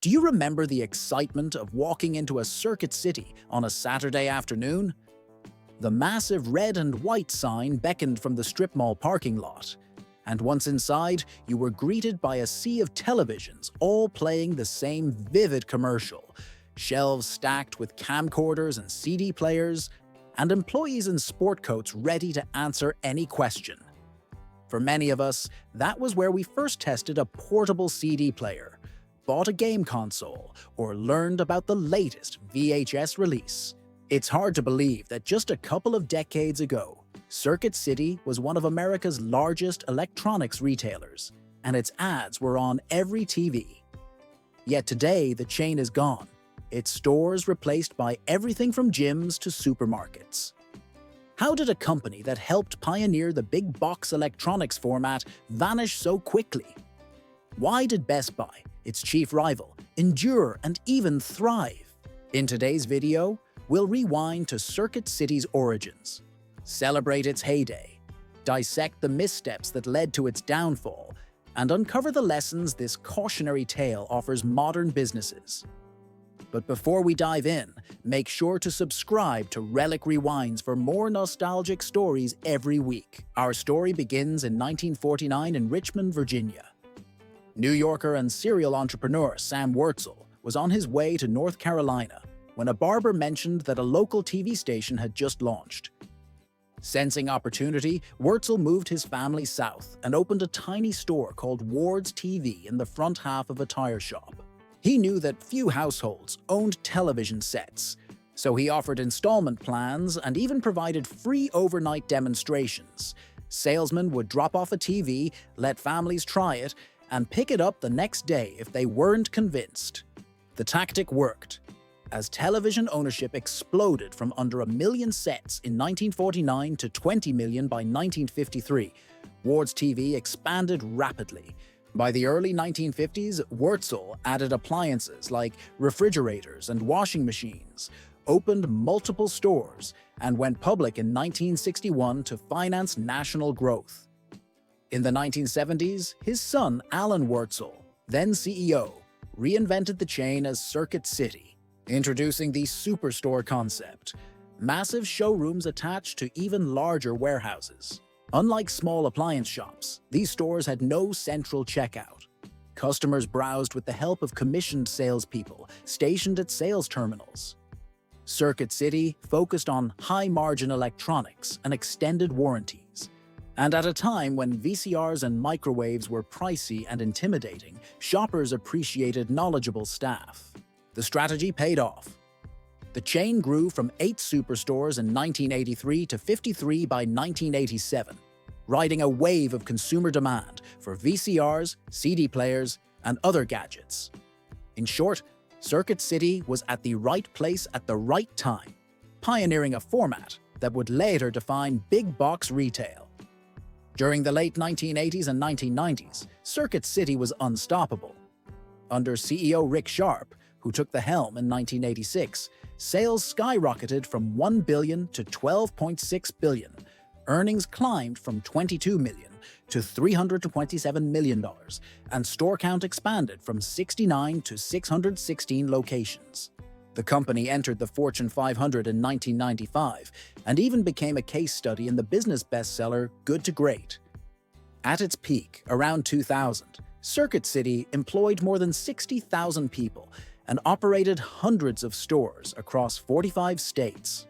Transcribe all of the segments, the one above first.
Do you remember the excitement of walking into a Circuit City on a Saturday afternoon? The massive red and white sign beckoned from the strip mall parking lot, and once inside, you were greeted by a sea of televisions all playing the same vivid commercial, shelves stacked with camcorders and CD players, and employees in sport coats ready to answer any question. For many of us, that was where we first tested a portable CD player, bought a game console, or learned about the latest VHS release. It's hard to believe that just a couple of decades ago, Circuit City was one of America's largest electronics retailers, and its ads were on every TV. Yet today, the chain is gone, its stores replaced by everything from gyms to supermarkets. How did a company that helped pioneer the big box electronics format vanish so quickly? Why did Best Buy, its chief rival, endure and even thrive? In today's video, we'll rewind to Circuit City's origins, celebrate its heyday, dissect the missteps that led to its downfall, and uncover the lessons this cautionary tale offers modern businesses. But before we dive in, make sure to subscribe to Relic Rewinds for more nostalgic stories every week. Our story begins in 1949 in Richmond, Virginia. New Yorker and serial entrepreneur Sam Wurtzel was on his way to North Carolina when a barber mentioned that a local TV station had just launched. Sensing opportunity, Wurtzel moved his family south and opened a tiny store called Ward's TV in the front half of a tire shop. He knew that few households owned television sets, so he offered installment plans and even provided free overnight demonstrations. Salesmen would drop off a TV, let families try it, and pick it up the next day if they weren't convinced. The tactic worked. As television ownership exploded from under 1 million sets in 1949 to 20 million by 1953, Ward's TV expanded rapidly. By the early 1950s, Wurtzel added appliances like refrigerators and washing machines, opened multiple stores, and went public in 1961 to finance national growth. In the 1970s, his son, Alan Wurtzel, then CEO, reinvented the chain as Circuit City, introducing the superstore concept, massive showrooms attached to even larger warehouses. Unlike small appliance shops, these stores had no central checkout. Customers browsed with the help of commissioned salespeople stationed at sales terminals. Circuit City focused on high-margin electronics and extended warranties. And at a time when VCRs and microwaves were pricey and intimidating, shoppers appreciated knowledgeable staff. The strategy paid off. The chain grew from 8 superstores in 1983 to 53 by 1987, riding a wave of consumer demand for VCRs, CD players, and other gadgets. In short, Circuit City was at the right place at the right time, pioneering a format that would later define big box retail. During the late 1980s and 1990s, Circuit City was unstoppable. Under CEO Rick Sharp, who took the helm in 1986, sales skyrocketed from $1 billion to $12.6 billion. Earnings climbed from $22 million to $327 million, and store count expanded from 69 to 616 locations. The company entered the Fortune 500 in 1995 and even became a case study in the business bestseller Good to Great. At its peak, around 2000, Circuit City employed more than 60,000 people and operated hundreds of stores across 45 states.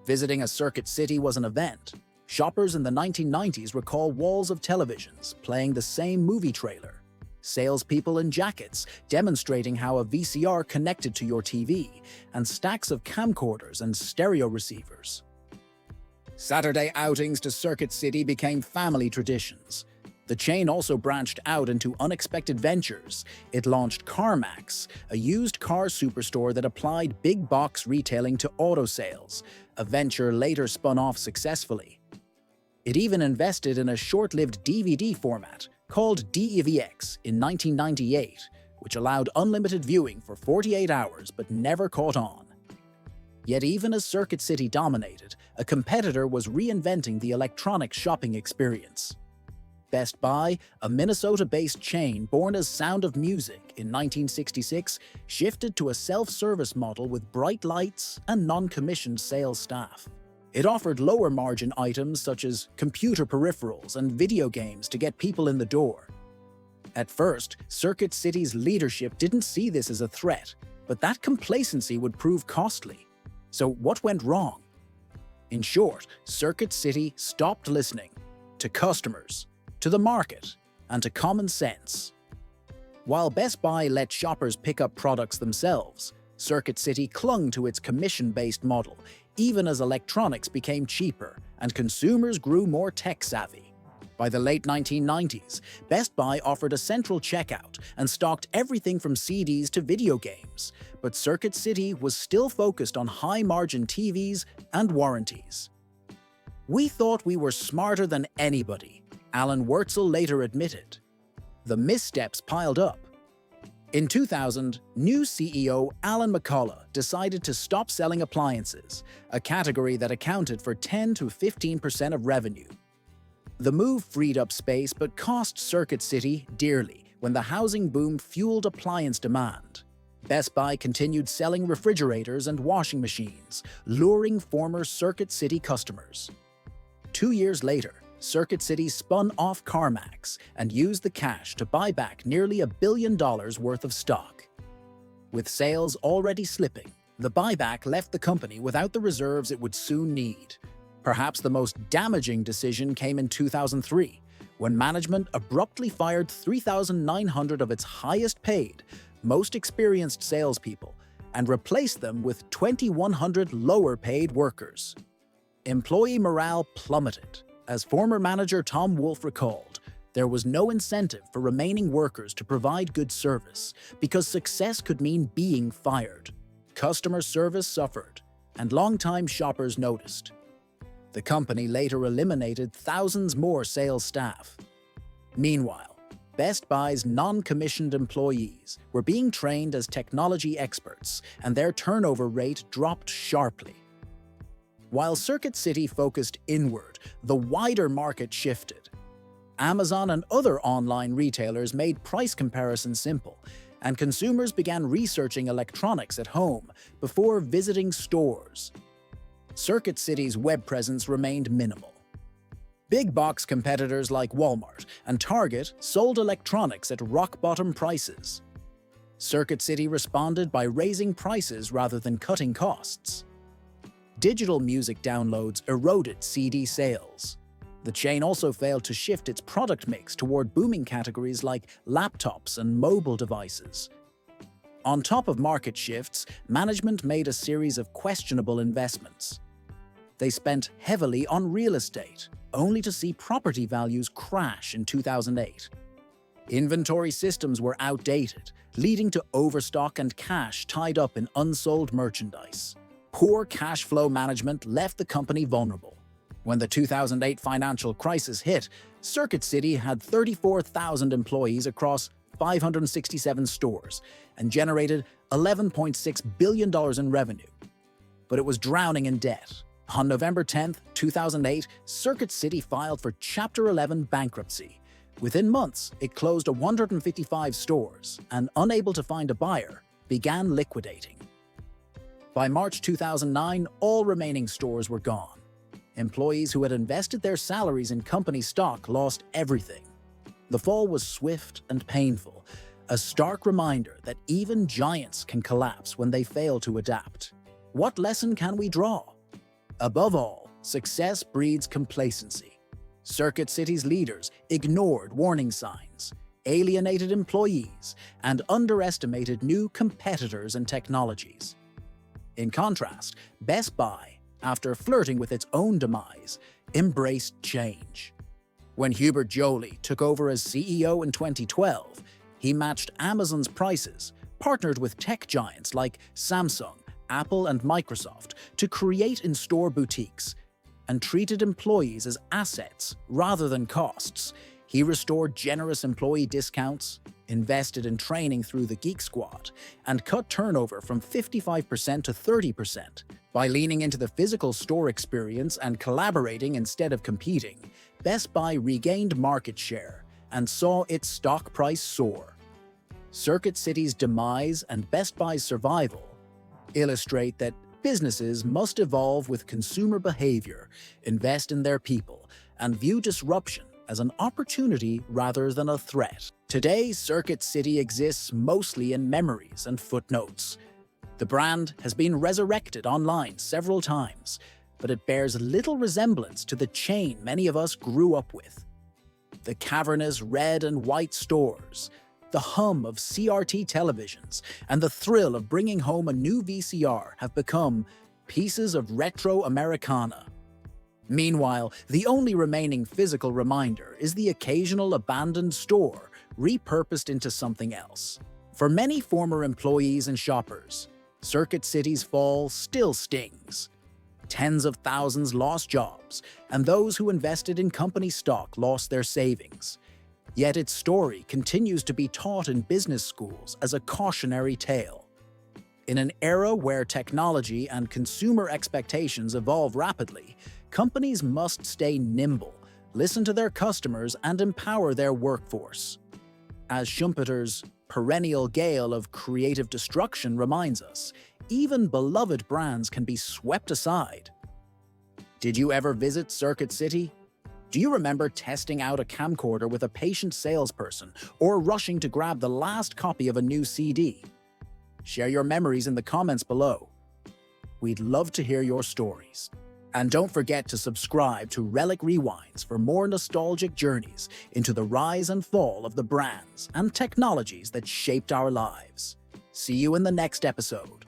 Visiting a Circuit City was an event. Shoppers in the 1990s recall walls of televisions playing the same movie trailer, salespeople in jackets demonstrating how a VCR connected to your TV, and stacks of camcorders and stereo receivers. Saturday outings to Circuit City became family traditions. The chain also branched out into unexpected ventures. It launched CarMax, a used car superstore that applied big box retailing to auto sales, a venture later spun off successfully. It even invested in a short-lived DVD format called DEVX in 1998, which allowed unlimited viewing for 48 hours but never caught on. Yet even as Circuit City dominated, a competitor was reinventing the electronic shopping experience. Best Buy, a Minnesota-based chain born as Sound of Music in 1966, shifted to a self-service model with bright lights and non-commissioned sales staff. It offered lower-margin items such as computer peripherals and video games to get people in the door. At first, Circuit City's leadership didn't see this as a threat, but that complacency would prove costly. So what went wrong? In short, Circuit City stopped listening to customers, to the market, and to common sense. While Best Buy let shoppers pick up products themselves, Circuit City clung to its commission-based model, even as electronics became cheaper and consumers grew more tech-savvy. By the late 1990s, Best Buy offered a central checkout and stocked everything from CDs to video games, but Circuit City was still focused on high-margin TVs and warranties. "We thought we were smarter than anybody," Alan Wurtzel later admitted. The missteps piled up. In 2000, new CEO Alan McCullough decided to stop selling appliances, a category that accounted for 10 to 15% of revenue. The move freed up space but cost Circuit City dearly when the housing boom fueled appliance demand. Best Buy continued selling refrigerators and washing machines, luring former Circuit City customers. 2 years later, Circuit City spun off CarMax and used the cash to buy back nearly $1 billion worth of stock. With sales already slipping, the buyback left the company without the reserves it would soon need. Perhaps the most damaging decision came in 2003, when management abruptly fired 3,900 of its highest-paid, most experienced salespeople and replaced them with 2,100 lower-paid workers. Employee morale plummeted. As former manager Tom Wolfe recalled, there was no incentive for remaining workers to provide good service because success could mean being fired. Customer service suffered, and longtime shoppers noticed. The company later eliminated thousands more sales staff. Meanwhile, Best Buy's non-commissioned employees were being trained as technology experts, and their turnover rate dropped sharply. While Circuit City focused inward, the wider market shifted. Amazon and other online retailers made price comparison simple, and consumers began researching electronics at home before visiting stores. Circuit City's web presence remained minimal. Big box competitors like Walmart and Target sold electronics at rock-bottom prices. Circuit City responded by raising prices rather than cutting costs. Digital music downloads eroded CD sales. The chain also failed to shift its product mix toward booming categories like laptops and mobile devices. On top of market shifts, management made a series of questionable investments. They spent heavily on real estate, only to see property values crash in 2008. Inventory systems were outdated, leading to overstock and cash tied up in unsold merchandise. Poor cash flow management left the company vulnerable. When the 2008 financial crisis hit, Circuit City had 34,000 employees across 567 stores and generated $11.6 billion in revenue. But it was drowning in debt. On November 10, 2008, Circuit City filed for Chapter 11 bankruptcy. Within months, it closed 155 stores and, unable to find a buyer, began liquidating. By March 2009, all remaining stores were gone. Employees who had invested their salaries in company stock lost everything. The fall was swift and painful, a stark reminder that even giants can collapse when they fail to adapt. What lesson can we draw? Above all, success breeds complacency. Circuit City's leaders ignored warning signs, alienated employees, and underestimated new competitors and technologies. In contrast, Best Buy, after flirting with its own demise, embraced change. When Hubert Joly took over as CEO in 2012, he matched Amazon's prices, partnered with tech giants like Samsung, Apple, and Microsoft to create in-store boutiques, and treated employees as assets rather than costs. He restored generous employee discounts, invested in training through the Geek Squad, and cut turnover from 55% to 30%. By leaning into the physical store experience and collaborating instead of competing, Best Buy regained market share and saw its stock price soar. Circuit City's demise and Best Buy's survival illustrate that businesses must evolve with consumer behavior, invest in their people, and view disruption as an opportunity rather than a threat. Today, Circuit City exists mostly in memories and footnotes. The brand has been resurrected online several times, but it bears little resemblance to the chain many of us grew up with. The cavernous red and white stores, the hum of CRT televisions, and the thrill of bringing home a new VCR have become pieces of retro Americana. Meanwhile, the only remaining physical reminder is the occasional abandoned store repurposed into something else. For many former employees and shoppers, Circuit City's fall still stings. Tens of thousands lost jobs, and those who invested in company stock lost their savings. Yet its story continues to be taught in business schools as a cautionary tale. In an era where technology and consumer expectations evolve rapidly, companies must stay nimble, listen to their customers, and empower their workforce. As Schumpeter's perennial gale of creative destruction reminds us, even beloved brands can be swept aside. Did you ever visit Circuit City? Do you remember testing out a camcorder with a patient salesperson or rushing to grab the last copy of a new CD? Share your memories in the comments below. We'd love to hear your stories. And don't forget to subscribe to Relic Rewinds for more nostalgic journeys into the rise and fall of the brands and technologies that shaped our lives. See you in the next episode.